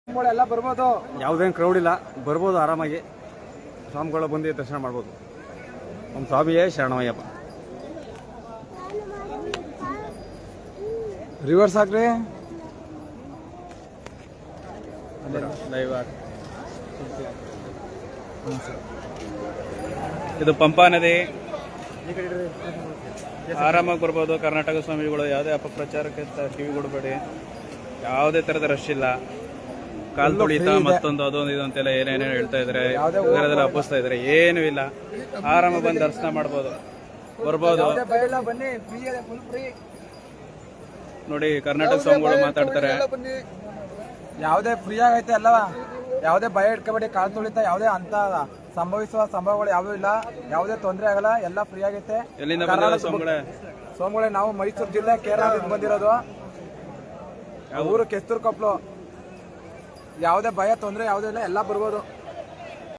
ಎಲ್ಲ ಬರ್ಬೋದು, ಯಾವುದೇನು ಕ್ರೌಡ್ ಇಲ್ಲ, ಬರ್ಬೋದು ಆರಾಮಾಗಿ. ಸ್ವಾಮಿಗಳು ಬಂದು ದರ್ಶನ ಮಾಡ್ಬೋದು. ನಮ್ಮ ಸ್ವಾಮಿಯೇ ಶರಣಮಯ್ಯಪ್ಪ. ರಿವರ್ಸ್ ಹಾಕ್ರಿ. ಇದು ಪಂಪಾ ನದಿ, ಆರಾಮಾಗಿ ಬರ್ಬೋದು. ಕರ್ನಾಟಕ ಸ್ವಾಮಿಗಳು ಯಾವುದೇ ಅಪಪ್ರಚಾರಕ್ಕೆ ಕಿವಿ ಕೊಡಬೇಡಿ. ಯಾವುದೇ ತರದ ರಶ್ ಇಲ್ಲ. ಕಾಲ್ ತುಳಿತ ಮತ್ತೊಂದು ಅದೊಂದು ಇದು ಅಂತೆಲ್ಲ ಏನೇನೋ ಹೇಳ್ತಾ ಇದ್ರೆ, ಇದೆಲ್ಲ ಹಬ್ಬಿಸ್ತಾ ಇದ್ರೆ, ಏನೂ ಇಲ್ಲ. ಆರಾಮಾಗಿ ಬಂದು ದರ್ಶನ ಮಾಡ್ಬೋದು, ಬರ್ಬೋದು. ನೋಡಿ, ಕರ್ನಾಟಕ ಸ್ವಾಮಿಗಳು ಮಾತಾಡ್ತಾರೆ. ಯಾವುದೇ ಫ್ರೀ ಆಗೈತೆ ಅಲ್ಲವಾ, ಯಾವುದೇ ಭಯ ಇಟ್ಕೋಬೇಡಿ. ಕಾಲ್ ತುಳಿತ ಯಾವುದೇ ಅಂತ ಸಂಭವಿಸುವ ಸಂಭವಗಳು ಯಾವುದೂ ಇಲ್ಲ, ಯಾವುದೇ ತೊಂದರೆ ಆಗಲ್ಲ, ಎಲ್ಲ ಫ್ರೀ ಆಗೈತೆ. ಎಲ್ಲಿಂದ ಬಂದಿರೋ ಸ್ವಾಮಿಗಳೇ? ನಾವು ಮೈಸೂರು ಜಿಲ್ಲೆ ಕೇರಳದಿಂದ ಬಂದಿರೋದು. ಊರು ಕೆಸ್ತೂರು ಕೊಪ್ಪಲು. ಯಾವುದೇ ಭಯ ತೊಂದರೆ ಯಾವುದೂ ಇಲ್ಲ, ಎಲ್ಲ ಬರ್ಬೋದು.